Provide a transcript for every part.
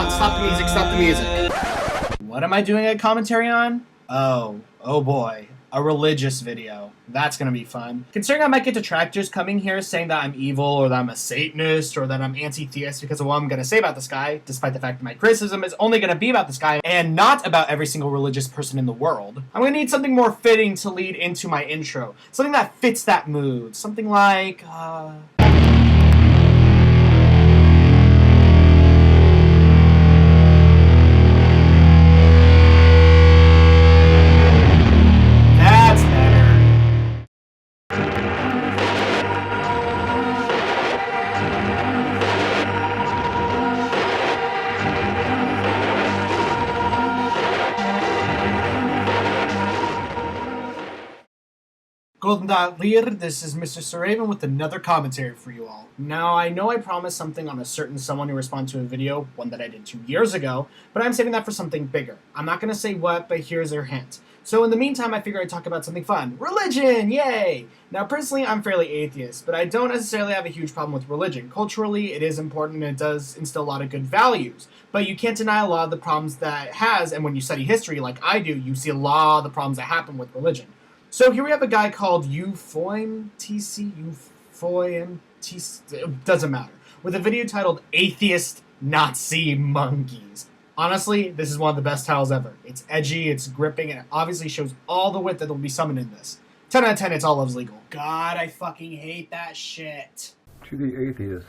Stop the music, stop the music. What am I doing a commentary on? Oh boy. A religious video. That's gonna be fun. Considering I might get detractors coming here saying that I'm evil or that I'm a Satanist or that I'm anti-theist because of what I'm gonna say about this guy, despite the fact that my criticism is only gonna be about this guy and not about every single religious person in the world, I'm gonna need something more fitting to lead into my intro. Something that fits that mood. Something like, this is MrSirRaven with another commentary for you all. Now, I know I promised something on a certain someone who responded to a video, one that I did 2 years ago, but I'm saving that for something bigger. I'm not going to say what, but here's your hint. So in the meantime, I figured I'd talk about something fun. Religion! Yay! Now, personally, I'm fairly atheist, but I don't necessarily have a huge problem with religion. Culturally, it is important and it does instill a lot of good values. But you can't deny a lot of the problems that it has, and when you study history like I do, you see a lot of the problems that happen with religion. So here we have a guy called ufoimtc, it doesn't matter, with a video titled Atheist Nazi Monkeys. Honestly, this is one of the best titles ever. It's edgy, it's gripping, and it obviously shows all the wit that will be summoned in this. 10 out of 10, it's all love's legal. God, I fucking hate that shit. To the atheist,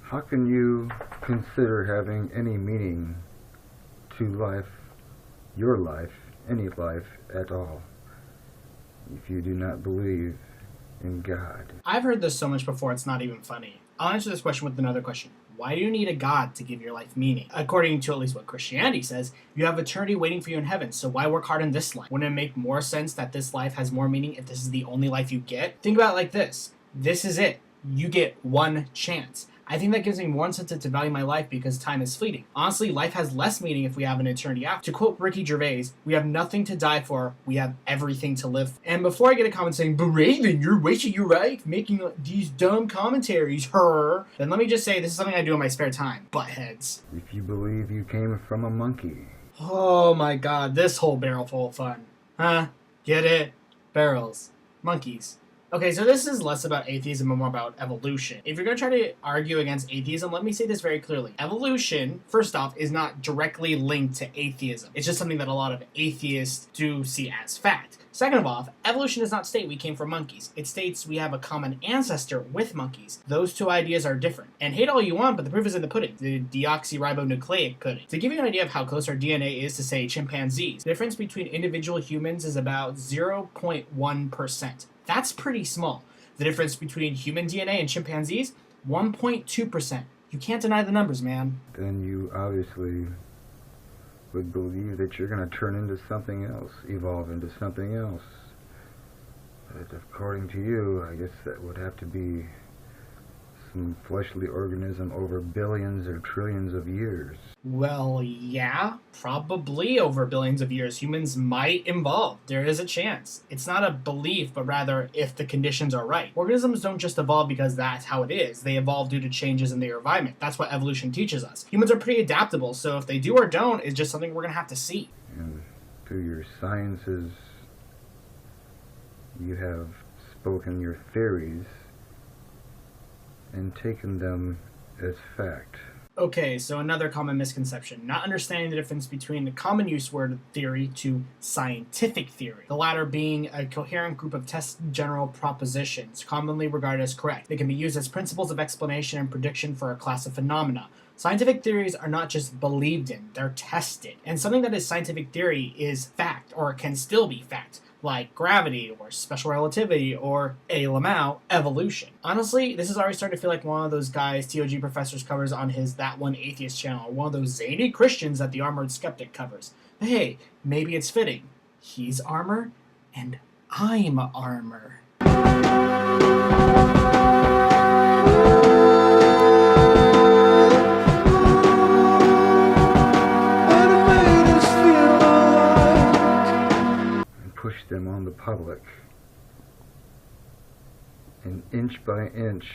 how can you consider having any meaning to life, your life, any life at all, if you do not believe in God? I've heard this so much before, it's not even funny. I'll answer this question with another question. Why do you need a God to give your life meaning? According to at least what Christianity says, you have eternity waiting for you in heaven, so why work hard in this life? Wouldn't it make more sense that this life has more meaning if this is the only life you get? Think about it like this. This is it. You get one chance. I think that gives me more incentive to value my life because time is fleeting. Honestly, life has less meaning if we have an eternity after. To quote Ricky Gervais, we have nothing to die for, we have everything to live for. And before I get a comment saying, but Raven, you're wasting your life making these dumb commentaries, then let me just say this is something I do in my spare time. Buttheads. If you believe you came from a monkey. Oh my god, this whole barrel full of fun. Huh? Get it? Barrels. Monkeys. Okay, so this is less about atheism and more about evolution. If you're going to try to argue against atheism, let me say this very clearly. Evolution, first off, is not directly linked to atheism. It's just something that a lot of atheists do see as fact. Second of all, evolution does not state we came from monkeys. It states we have a common ancestor with monkeys. Those two ideas are different. And hate all you want, but the proof is in the pudding. The deoxyribonucleic pudding. To give you an idea of how close our DNA is to, say, chimpanzees, the difference between individual humans is about 0.1%. That's pretty small. The difference between human DNA and chimpanzees, 1.2%. You can't deny the numbers, man. Then you obviously would believe that you're going to turn into something else, evolve into something else. But according to you, I guess that would have to be some fleshly organism over billions or trillions of years. Well, yeah, probably over billions of years. Humans might evolve. There is a chance. It's not a belief, but rather if the conditions are right. Organisms don't just evolve because that's how it is. They evolve due to changes in their environment. That's what evolution teaches us. Humans are pretty adaptable, so if they do or don't, it's just something we're going to have to see. And through your sciences, you have spoken your theories and taken them as fact. Okay, so another common misconception, not understanding the difference between the common use word theory to scientific theory, the latter being a coherent group of test general propositions, commonly regarded as correct. They can be used as principles of explanation and prediction for a class of phenomena. Scientific theories are not just believed in, they're tested. And something that is scientific theory is fact, or it can still be fact, like gravity, or special relativity, or evolution. Honestly, this is already starting to feel like one of those guys TOG Professors covers on his That One Atheist channel, or one of those zany Christians that the Armored Skeptic covers. But hey, maybe it's fitting. He's armor, and I'm armor. Push them on the public, and inch by inch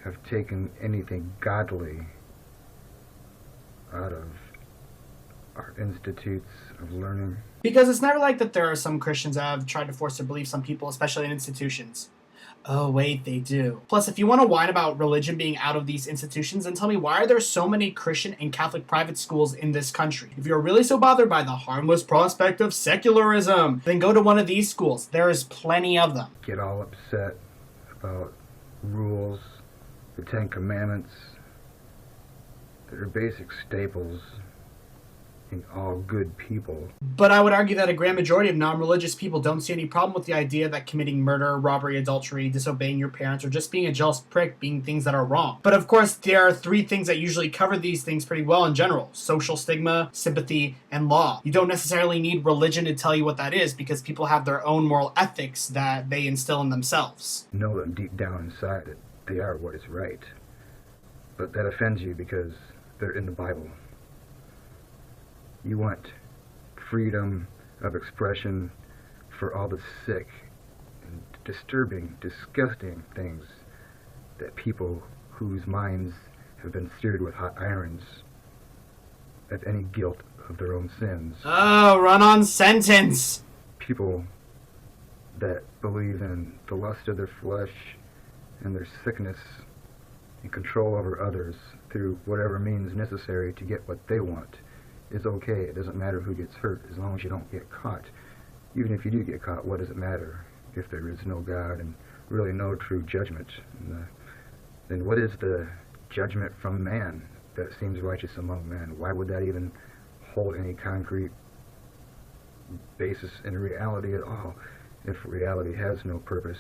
have taken anything godly out of our institutes of learning? Because it's never like that there are some Christians that have tried to force their beliefs on people, especially in institutions. Oh, wait, they do. Plus, if you want to whine about religion being out of these institutions, then tell me, why are there so many Christian and Catholic private schools in this country? If you're really so bothered by the harmless prospect of secularism, then go to one of these schools. There is plenty of them. Get all upset about rules, the Ten Commandments. They're basic staples in all good people. But I would argue that a grand majority of non-religious people don't see any problem with the idea that committing murder, robbery, adultery, disobeying your parents, or just being a jealous prick being things that are wrong. But of course, there are three things that usually cover these things pretty well in general: social stigma, sympathy, and law. You don't necessarily need religion to tell you what that is, because people have their own moral ethics that they instill in themselves. Know them deep down inside that they are what is right. But that offends you because they're in the Bible. You want freedom of expression for all the sick and disturbing, disgusting things that people whose minds have been seared with hot irons of any guilt of their own sins. Oh, run-on sentence! People that believe in the lust of their flesh and their sickness and control over others through whatever means necessary to get what they want. It's okay. It doesn't matter who gets hurt as long as you don't get caught. Even if you do get caught, what does it matter if there is no God and really no true judgment? Then what is the judgment from man that seems righteous among men? Why would that even hold any concrete basis in reality at all if reality has no purpose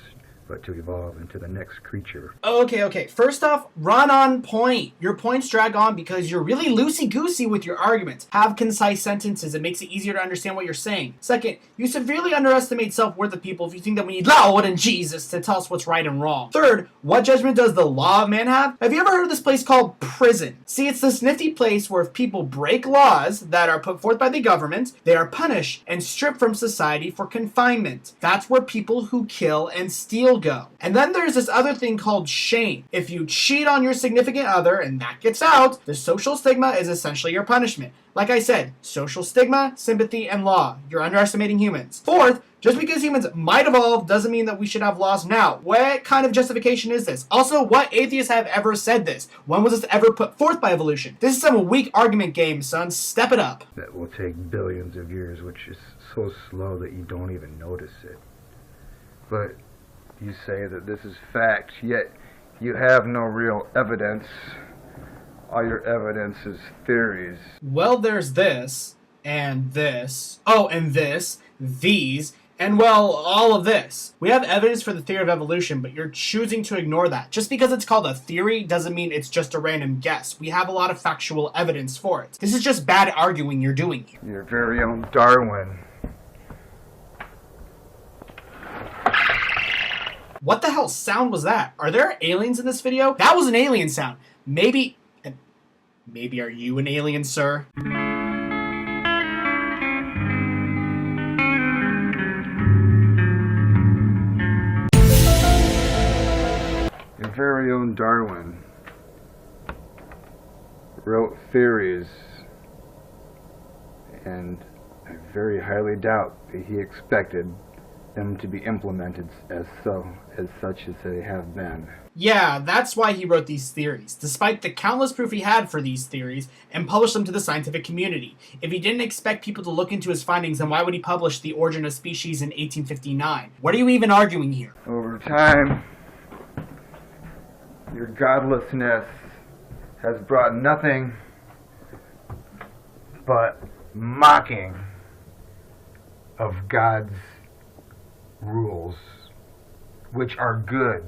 but to evolve into the next creature? Okay. First off, run on point. Your points drag on because you're really loosey-goosey with your arguments. Have concise sentences. It makes it easier to understand what you're saying. Second, you severely underestimate self-worth of people if you think that we need Lawdy and Jesus to tell us what's right and wrong. Third, what judgment does the law of man have? Have you ever heard of this place called prison? See, it's this nifty place where if people break laws that are put forth by the government, they are punished and stripped from society for confinement. That's where people who kill and steal go. And then there's this other thing called shame. If you cheat on your significant other and that gets out, the social stigma is essentially your punishment. Like I said, social stigma, sympathy, and law. You're underestimating humans. Fourth, just because humans might evolve doesn't mean that we should have laws now. What kind of justification is this? Also, what atheists have ever said this? When was this ever put forth by evolution? This is some weak argument game, son. Step it up. That will take billions of years, which is so slow that you don't even notice it. But you say that this is fact, yet you have no real evidence. All your evidence is theories. Well, there's this, and this, oh, and this, these, and well, all of this. We have evidence for the theory of evolution, but you're choosing to ignore that. Just because it's called a theory doesn't mean it's just a random guess. We have a lot of factual evidence for it. This is just bad arguing you're doing here. Your very own Darwin. What the hell sound was that? Are there aliens in this video? That was an alien sound. Maybe are you an alien, sir? Your very own Darwin wrote theories, and I very highly doubt that he expected them to be implemented as such as they have been. Yeah, that's why he wrote these theories, despite the countless proof he had for these theories, and published them to the scientific community. If he didn't expect people to look into his findings, then why would he publish The Origin of Species in 1859? What are you even arguing here? Over time, your godlessness has brought nothing but mocking of God's rules, which are good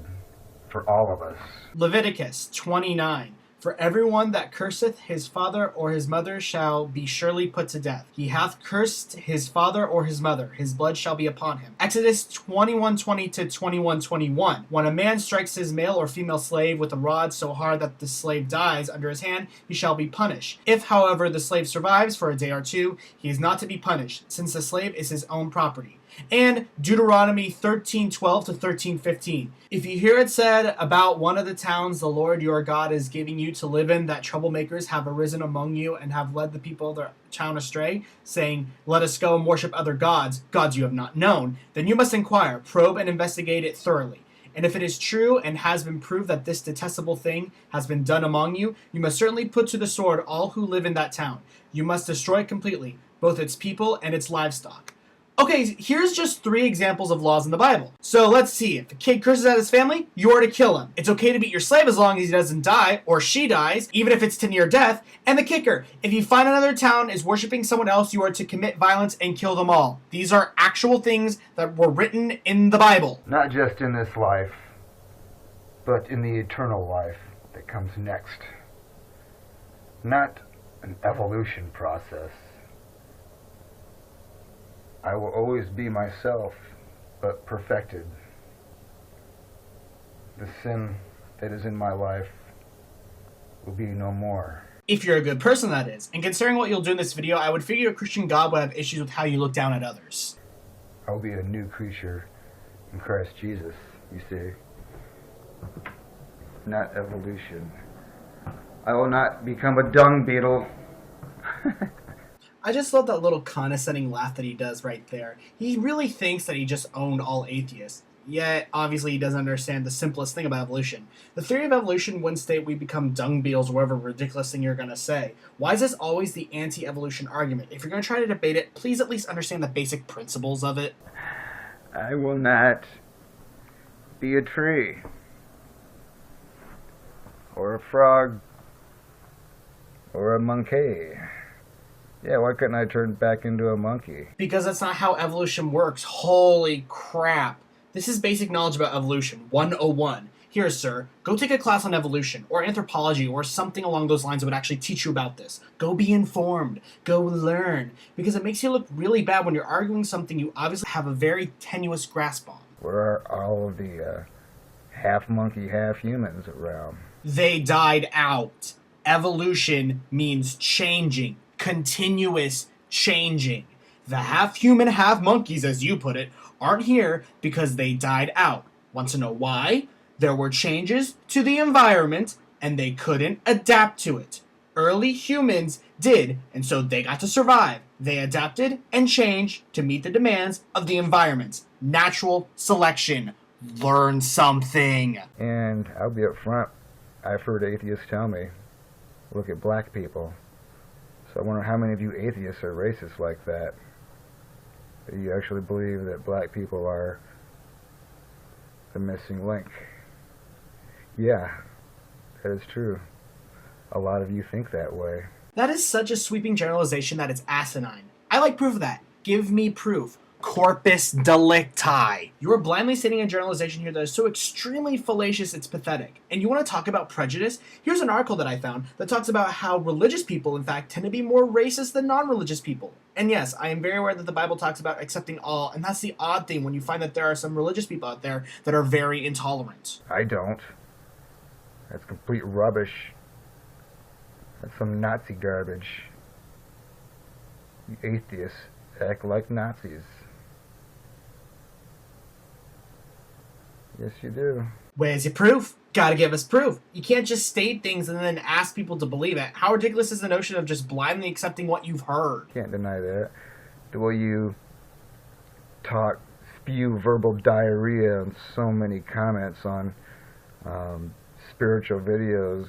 for all of us. Leviticus 29. For everyone that curseth his father or his mother shall be surely put to death. He hath cursed his father or his mother. His blood shall be upon him. Exodus 21:20 to 21:21. When a man strikes his male or female slave with a rod so hard that the slave dies under his hand, he shall be punished. If, however, the slave survives for a day or two, he is not to be punished, since the slave is his own property. And Deuteronomy 13:12 to 13:15. If you hear it said about one of the towns the Lord your God is giving you to live in, that troublemakers have arisen among you and have led the people of the town astray, saying, let us go and worship other gods, gods you have not known, then you must inquire, probe, and investigate it thoroughly. And if it is true and has been proved that this detestable thing has been done among you, you must certainly put to the sword all who live in that town. You must destroy it completely, both its people and its livestock. Okay, here's just 3 examples of laws in the Bible. So let's see. If a kid curses at his family, you are to kill him. It's okay to beat your slave as long as he doesn't die, or she dies, even if it's to near death. And the kicker, if you find another town is worshiping someone else, you are to commit violence and kill them all. These are actual things that were written in the Bible. Not just in this life, but in the eternal life that comes next. Not an evolution process. I will always be myself, but perfected. The sin that is in my life will be no more. If you're a good person, that is. And considering what you'll do in this video, I would figure a Christian God would have issues with how you look down at others. I'll be a new creature in Christ Jesus, you see. Not evolution. I will not become a dung beetle. I just love that little condescending laugh that he does right there. He really thinks that he just owned all atheists. Yet, obviously, he doesn't understand the simplest thing about evolution. The theory of evolution wouldn't state we become dung beetles or whatever ridiculous thing you're going to say. Why is this always the anti-evolution argument? If you're going to try to debate it, please at least understand the basic principles of it. I will not be a tree. Or a frog. Or a monkey. Yeah, why couldn't I turn back into a monkey? Because that's not how evolution works. Holy crap. This is basic knowledge about evolution, 101. Here, sir, go take a class on evolution, or anthropology, or something along those lines that would actually teach you about this. Go be informed. Go learn. Because it makes you look really bad when you're arguing something you obviously have a very tenuous grasp on. Where are all of the half monkey, half humans around? They died out. Evolution means changing. Continuous changing. The half human, half monkeys, as you put it, aren't here because they died out. Want to know why? There were changes to the environment and they couldn't adapt to it. Early humans did, and so they got to survive. They adapted and changed to meet the demands of the environment. Natural selection. Learn something. And I'll be up front. I've heard atheists tell me, look at black people. So I wonder how many of you atheists are racist like that. That you actually believe that black people are the missing link. Yeah, that is true. A lot of you think that way. That is such a sweeping generalization that it's asinine. I like proof of that. Give me proof. Corpus delicti. You are blindly stating a generalization here that is so extremely fallacious it's pathetic. And you want to talk about prejudice? Here's an article that I found that talks about how religious people, in fact, tend to be more racist than non-religious people. And yes, I am very aware that the Bible talks about accepting all, and that's the odd thing when you find that there are some religious people out there that are very intolerant. I don't. That's complete rubbish. That's some Nazi garbage. You atheists act like Nazis. Yes, you do. Where's your proof? Gotta give us proof. You can't just state things and then ask people to believe it. How ridiculous is the notion of just blindly accepting what you've heard? Can't deny that. The way you talk, spew verbal diarrhea and so many comments on spiritual videos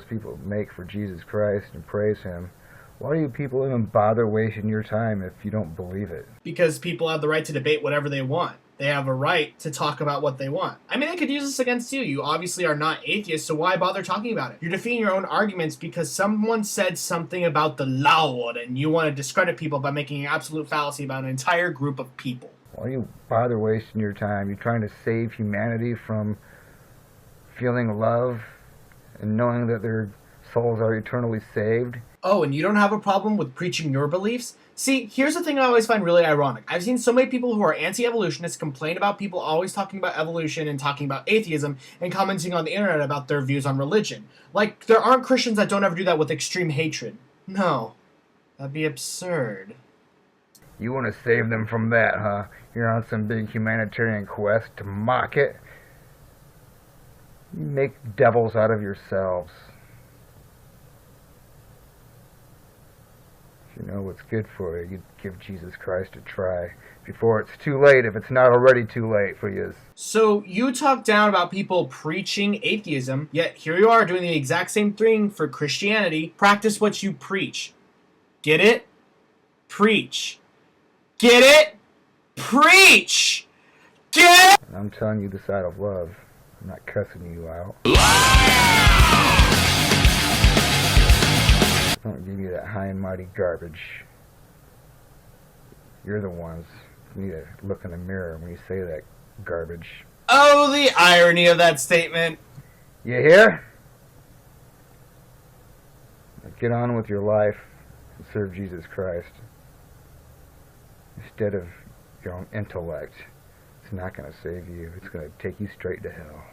people make for Jesus Christ and praise Him. Why do you people even bother wasting your time if you don't believe it? Because people have the right to debate whatever they want. They have a right to talk about what they want. I mean, they could use this against you. You obviously are not atheists, so why bother talking about it? You're defeating your own arguments because someone said something about the Lawdy, and you want to discredit people by making an absolute fallacy about an entire group of people. Why do you bother wasting your time? You're trying to save humanity from feeling love and knowing that their souls are eternally saved. Oh, and you don't have a problem with preaching your beliefs? See, here's the thing I always find really ironic. I've seen so many people who are anti-evolutionists complain about people always talking about evolution and talking about atheism and commenting on the internet about their views on religion. Like, there aren't Christians that don't ever do that with extreme hatred. No. That'd be absurd. You want to save them from that, huh? You're on some big humanitarian quest to mock it? You make devils out of yourselves. If you know what's good for you, you'd give Jesus Christ a try before it's too late, if it's not already too late for you. So you talk down about people preaching atheism, yet here you are doing the exact same thing for Christianity. Practice what you preach. Get it? Preach. Get it? Preach! Get it? I'm telling you the side of love. I'm not cussing you out. Don't give you that high and mighty garbage. You're the ones who need to look in the mirror when you say that garbage. Oh, the irony of that statement. You hear? Now get on with your life and serve Jesus Christ instead of your own intellect. It's not going to save you. It's going to take you straight to hell.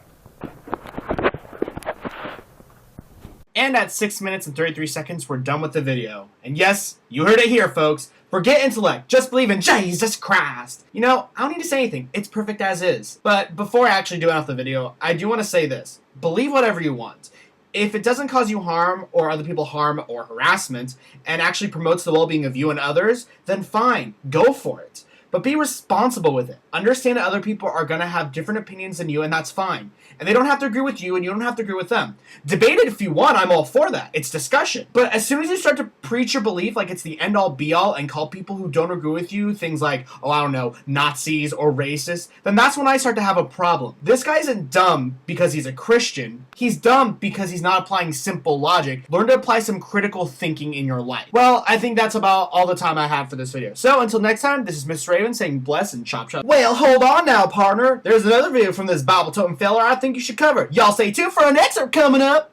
And at 6 minutes and 33 seconds, we're done with the video. And yes, you heard it here, folks. Forget intellect. Just believe in Jesus Christ. You know, I don't need to say anything. It's perfect as is. But before I actually do off the video, I do want to say this. Believe whatever you want. If it doesn't cause you harm or other people harm or harassment and actually promotes the well-being of you and others, then fine. Go for it. But be responsible with it. Understand that other people are going to have different opinions than you, and that's fine. And they don't have to agree with you, and you don't have to agree with them. Debate it if you want. I'm all for that. It's discussion. But as soon as you start to preach your belief like it's the end-all, be-all, and call people who don't agree with you things like, oh, I don't know, Nazis or racists, then that's when I start to have a problem. This guy isn't dumb because he's a Christian. He's dumb because he's not applying simple logic. Learn to apply some critical thinking in your life. Well, I think that's about all the time I have for this video. So until next time, this is MrSirRaven saying bless and chop chop. Well, hold on now, partner. There's another video from this Bible-toting fella I think you should cover. Y'all stay tuned for an excerpt coming up.